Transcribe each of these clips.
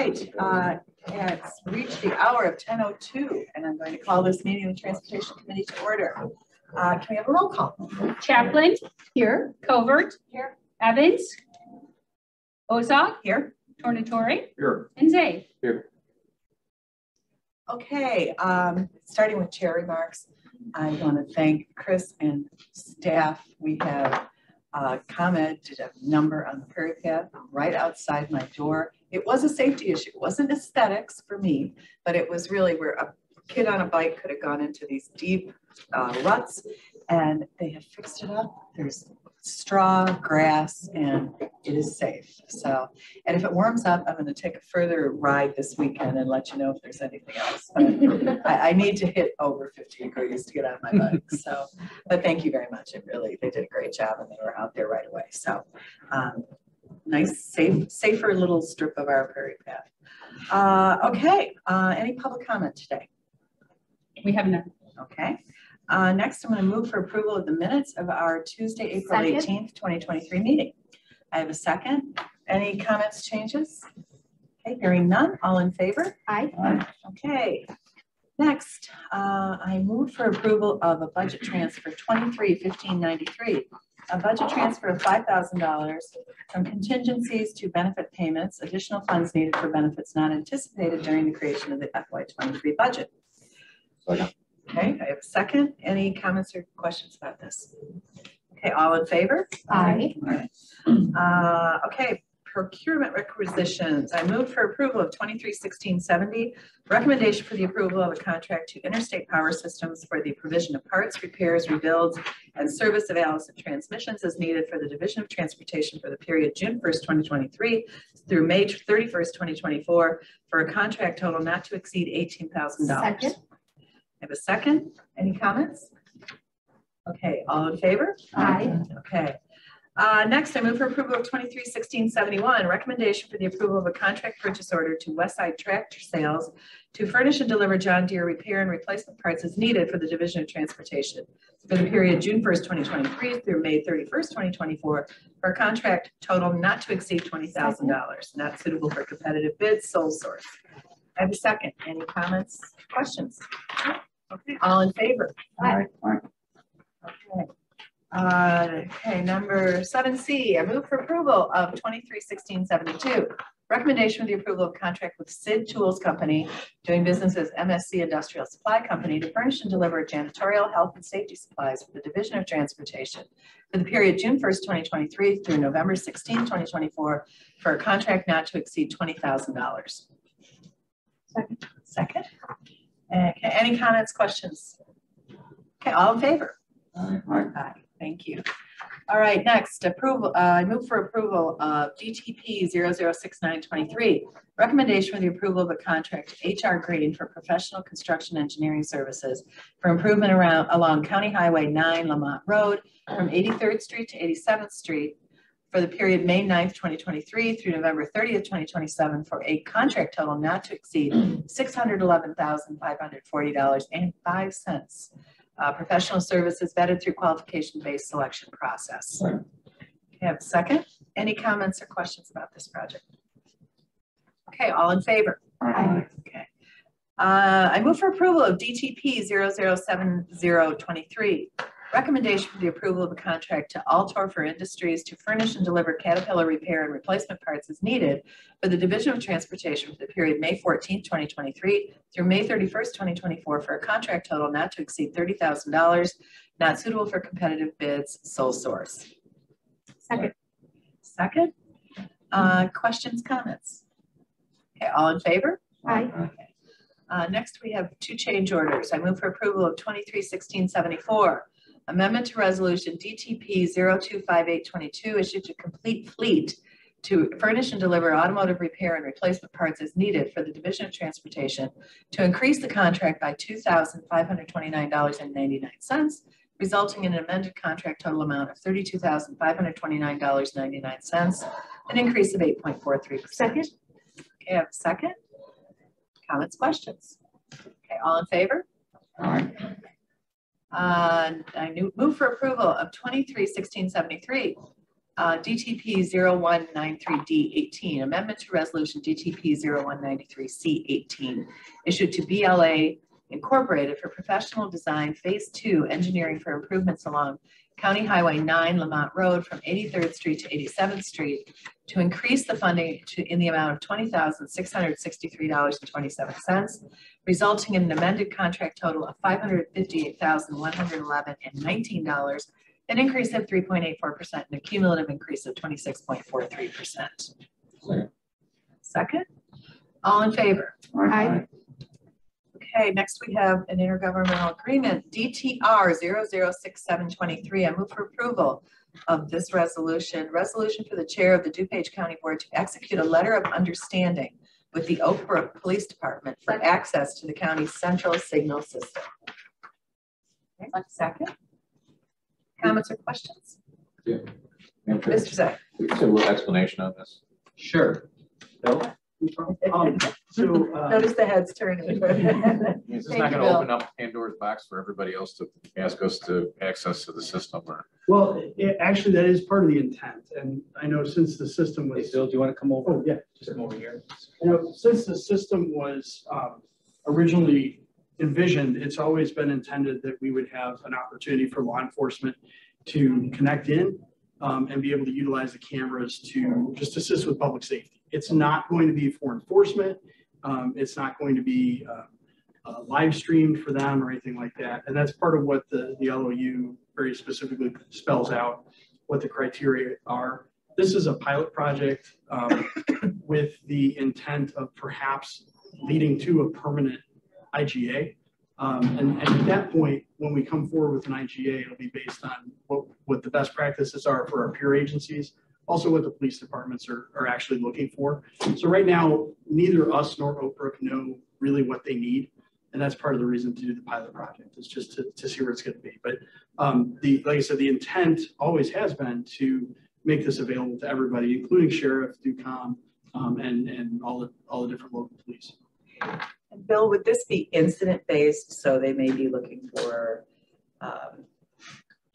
right, it's reached the hour of 10:02, and I'm going to call this meeting of the Transportation Committee to order. Can we have a roll call? Chaplin. Here. Covert. Here. Evans. Ozog. Here. Tornatore. Here. And Zay. Here. Okay, starting with chair remarks, I want to thank Chris and staff. We have commented a number on the Prairie Path right outside my door. It was a safety issue. It wasn't aesthetics for me, but it was really where a kid on a bike could have gone into these deep ruts, and they have fixed it up. There's straw, grass, and it is safe. So, and if it warms up, I'm going to take a further ride this weekend and let you know if there's anything else. But I need to hit over 50 degrees to get on my bike. So, but thank you very much. They did a great job, and they were out there right away. So, nice, safer little strip of our Prairie Path. Okay, any public comment today? We have none. Okay. Next, I'm going to move for approval of the minutes of our Tuesday, April 18th, 2023 meeting. I have a second. Any comments, changes? Okay, hearing none. All in favor? Aye. Aye. Okay. Next, I move for approval of a budget transfer 23-1593, a budget transfer of $5,000 from contingencies to benefit payments, additional funds needed for benefits not anticipated during the creation of the FY23 budget. Second. Okay, I have a second. Any comments or questions about this? Okay, all in favor? Aye. Okay, procurement requisitions. I move for approval of 23-1670, recommendation for the approval of a contract to Interstate Power Systems for the provision of parts, repairs, rebuilds, and service of Allison transmissions as needed for the Division of Transportation for the period June 1st, 2023 through May 31st, 2024 for a contract total not to exceed $18,000. Second. I have a second. Any comments? Okay, all in favor? Aye. Okay. Next, I move for approval of 23-1671, recommendation for the approval of a contract purchase order to Westside Tractor Sales to furnish and deliver John Deere repair and replacement parts as needed for the Division of Transportation for the period June 1st, 2023 through May 31st, 2024 for a contract total not to exceed $20,000, not suitable for competitive bids, sole source. I have a second. Any comments, questions? Okay, all in favor? Aye. Okay. Okay, number 7C, I move for approval of 23-1672. Recommendation for the approval of contract with SID Tools Company, doing business as MSC Industrial Supply Company, to furnish and deliver janitorial, health, and safety supplies for the Division of Transportation for the period June 1st, 2023 through November 16, 2024 for a contract not to exceed $20,000. Second. Second. Okay, any comments, questions? Okay, all in favor? Aye. Aye. Thank you. All right, next, approval. I move for approval of DTP 006923. Recommendation for the approval of a contract to HR Green for professional construction engineering services for improvement along County Highway 9 Lamont Road from 83rd Street to 87th Street for the period May 9th, 2023 through November 30th, 2027 for a contract total not to exceed $611,540.05. Professional services vetted through qualification-based selection process. Second. Okay, have a second. Any comments or questions about this project? Okay, all in favor? Aye. Okay. I move for approval of DTP 007023. Recommendation for the approval of a contract to Altorfer Industries to furnish and deliver Caterpillar repair and replacement parts as needed for the Division of Transportation for the period May 14, 2023 through May 31st, 2024 for a contract total not to exceed $30,000, not suitable for competitive bids, sole source. Second. Second. Questions, comments? Okay, all in favor? Aye. Okay. Next, we have two change orders. I move for approval of 23-1674. Amendment to Resolution DTP 025822 issued to Complete Fleet to furnish and deliver automotive repair and replacement parts as needed for the Division of Transportation to increase the contract by $2,529.99, resulting in an amended contract total amount of $32,529.99, an increase of 8.43%. Second. Okay, I have a second. Comments, questions? Okay, all in favor? Aye. I move for approval of 23-1673. DTP 0193D18, amendment to resolution DTP 0193C18, issued to BLA Incorporated for professional design phase 2 engineering for improvements along County Highway 9 Lamont Road from 83rd Street to 87th Street to increase the funding in the amount of $20,663.27, resulting in an amended contract total of $558,111.19, an increase of 3.84% and a cumulative increase of 26.43%. Second. All in favor? Aye. Okay, next we have an intergovernmental agreement, DTR 006723. I move for approval of this resolution. Resolution for the chair of the DuPage County Board to execute a letter of understanding with the Oak Brook Police Department for access to the county's central signal system. Okay, second. Comments or questions? Yeah. Mr. Zach. Just a little explanation on this. Sure. Bill? Notice the heads turning. This is not going to open up Pandora's box for everybody else to ask us to access to the system, or? Well, actually, that is part of the intent. And I know since the system was. Hey, Bill, do you want to come over? Oh, yeah. Just come over here. You know, since the system was originally envisioned, it's always been intended that we would have an opportunity for law enforcement to connect in and be able to utilize the cameras to just assist with public safety. It's not going to be for enforcement. It's not going to be live streamed for them or anything like that. And that's part of what the LOU very specifically spells out what the criteria are. This is a pilot project with the intent of perhaps leading to a permanent IGA. And at that point, when we come forward with an IGA, it'll be based on what the best practices are for our peer agencies, also what the police departments are actually looking for. So right now, neither us nor Oak Brook know really what they need. And that's part of the reason to do the pilot project, is just to see where it's going to be. But like I said, the intent always has been to make this available to everybody, including sheriff, DUCOM, and all the different local police. And Bill, would this be incident based? So they may be looking for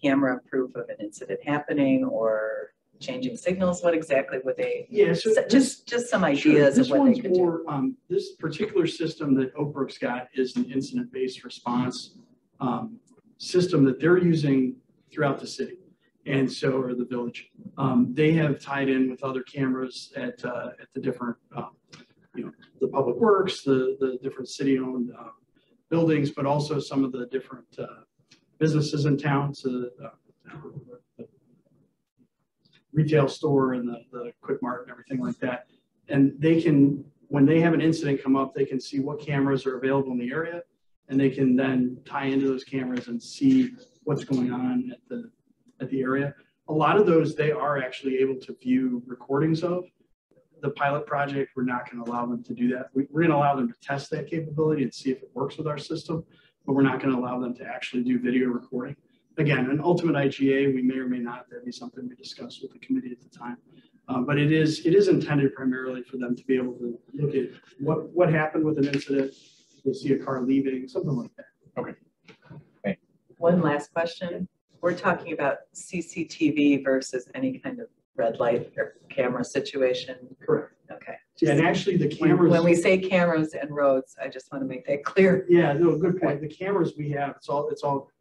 camera proof of an incident happening or changing signals. What exactly would they? Yeah, so just some ideas of what they could do. This particular system that Oak Brook's got is an incident based response system that they're using throughout the city, and so or the village. They have tied in with other cameras at the different. The public works, the different city-owned buildings, but also some of the different businesses in town, so the retail store and the Quick Mart and everything like that. And they can, when they have an incident come up, they can see what cameras are available in the area, and they can then tie into those cameras and see what's going on at the area. A lot of those they are actually able to view recordings of. The pilot project, we're not going to allow them to do that. We're going to allow them to test that capability and see if it works with our system, but we're not going to allow them to actually do video recording. Again, an ultimate IGA, we may or may not. That'd be something we discuss with the committee at the time. But it is intended primarily for them to be able to look at what happened with an incident. They see a car leaving, something like that. Okay. Okay. One last question. We're talking about CCTV versus any kind of red light or camera situation. Correct. Okay. Yeah, and actually the cameras. When we say cameras and roads, I just want to make that clear. Yeah, no, good point. The cameras we have, it's all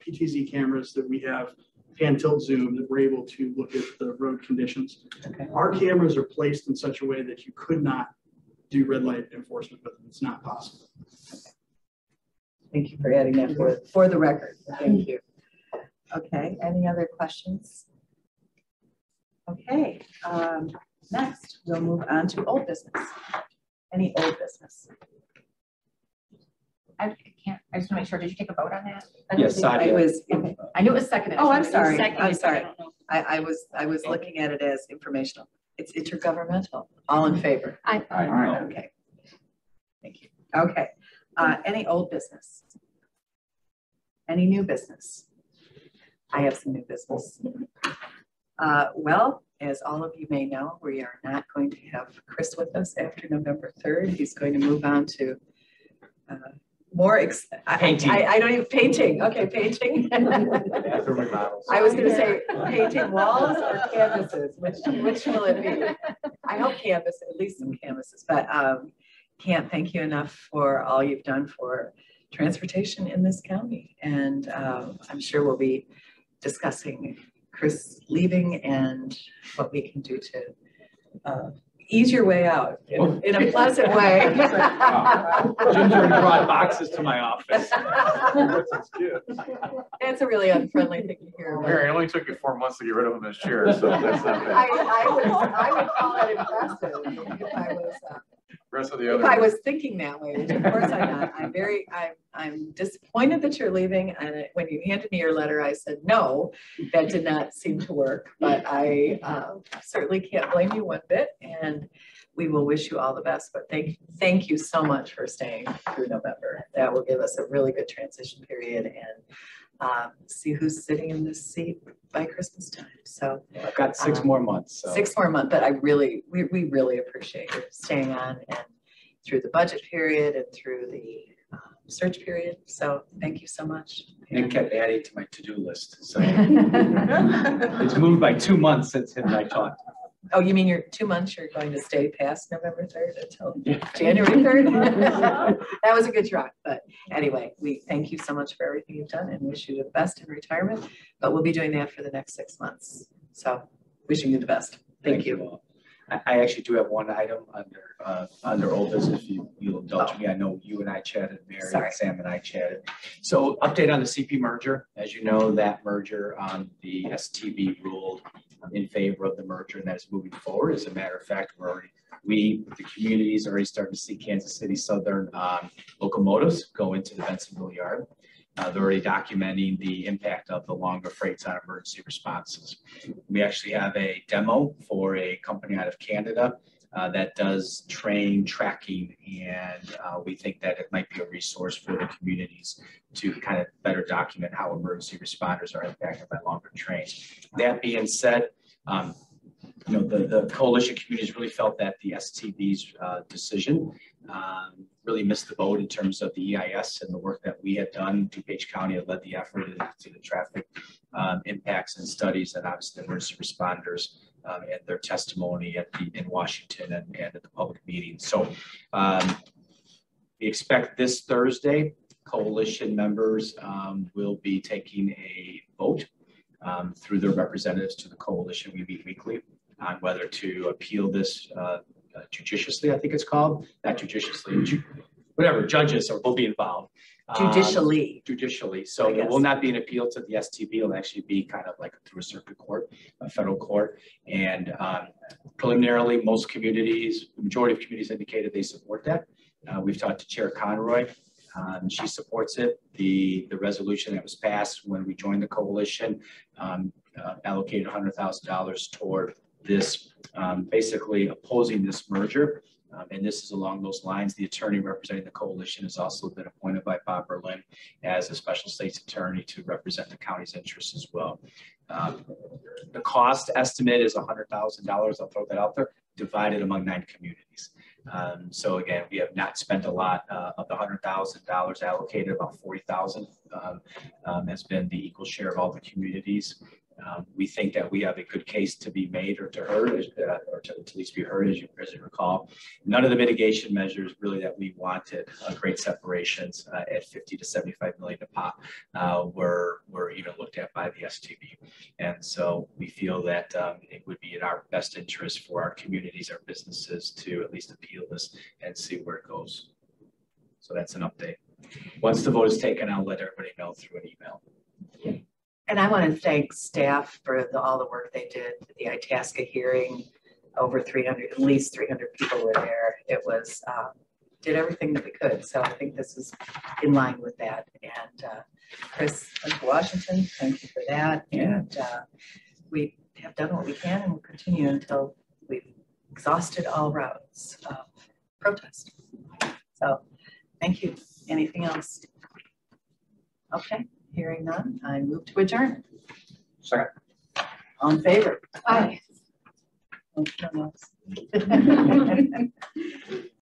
PTZ cameras that we have pan tilt zoom that we're able to look at the road conditions. Okay. Our cameras are placed in such a way that you could not do red light enforcement with them. It's not possible. Okay. Thank you for adding that for the record. Thank you. Okay, any other questions? Okay, next we'll move on to old business. Any old business? I can't, I just want to make sure, did you take a vote on that? Yes, I did. Okay. I knew it was seconded. Oh, I'm sorry. Seconded, I'm sorry. I don't know. I was looking at it as informational. It's intergovernmental. All in favor? Aye. All right. Okay. Thank you. Okay. Any old business? Any new business? I have some new business. Well, as all of you may know, we are not going to have Chris with us after November 3rd. He's going to move on to Painting. I don't even, painting, okay, painting. Bathroom remodels. I was gonna say painting walls or canvases, which will it be? I hope canvas, at least some canvases, but can't thank you enough for all you've done for transportation in this county. And I'm sure we'll be discussing Chris leaving and what we can do to ease your way out in a pleasant way. Jim's already brought boxes to my office. That's a really unfriendly thing to hear. Mary, it only took you 4 months to get rid of him as chair, so that's not bad. I would call that impressive if I was thinking that way, which of course I'm not. I'm disappointed that you're leaving. And when you handed me your letter, I said, no, that did not seem to work, but I certainly can't blame you one bit. And we will wish you all the best, but thank you so much for staying through November. That will give us a really good transition period and see who's sitting in this seat by Christmas time. So I've got 6 more months. So. 6 more months, but we really appreciate you staying on and through the budget period and through the search period. So thank you so much. And kept adding to my to-do list. So it's moved by 2 months since him and I talked. Oh, you mean your 2 months you're going to stay past November 3rd until January 3rd? That was a good try. But anyway, we thank you so much for everything you've done and wish you the best in retirement. But we'll be doing that for the next 6 months. So wishing you the best. Thank you. I actually do have one item under old business, if you'll indulge me. I know you and I chatted, Mary, and Sam and I chatted. So update on the CP merger. As you know, that merger, the STB ruled in favor of the merger, and that is moving forward. As a matter of fact, the communities are already starting to see Kansas City Southern locomotives go into the Bensonville yard. They're already documenting the impact of the longer freights on emergency responses. We actually have a demo for a company out of Canada that does train tracking, and we think that it might be a resource for the communities to kind of better document how emergency responders are impacted by longer trains. That being said, the coalition communities really felt that the STB's decision really missed the boat in terms of the EIS and the work that we had done. DuPage County had led the effort into the traffic impacts and studies, and obviously the emergency responders and their testimony in Washington and at the public meeting. So we expect this Thursday, coalition members will be taking a vote through their representatives to the coalition. We meet weekly on whether to appeal this judiciously, I think it's called, not judiciously, whatever, judges will be involved. Judicially. So it will not be an appeal to the STB. It'll actually be kind of like through a circuit court, a federal court. And preliminarily, most communities, the majority of communities indicated they support that. We've talked to Chair Conroy. She supports it. The resolution that was passed when we joined the coalition allocated $100,000 toward this, basically opposing this merger. And this is along those lines. The attorney representing the coalition has also been appointed by Bob Berlin as a special state's attorney to represent the county's interests as well. The cost estimate is $100,000. I'll throw that out there, divided among 9 communities. So again, we have not spent a lot of the $100,000 allocated. About $40,000 has been the equal share of all the communities. We think that we have a good case to be made or to heard, or to at least be heard, as you recall. None of the mitigation measures really that we wanted, great separations at 50 to 75 million a pop, were even looked at by the STB. And so we feel that it would be in our best interest for our communities, our businesses, to at least appeal this and see where it goes. So that's an update. Once the vote is taken, I'll let everybody know through an email. And I want to thank staff for all the work they did. The Itasca hearing, over 300, at least 300 people were there. It was, did everything that we could. So I think this is in line with that. And Chris went to Washington, thank you for that. And we have done what we can and we'll continue until we've exhausted all routes of protest. So thank you. Anything else? Okay. Hearing none, I move to adjourn. Second. All in favor? Aye.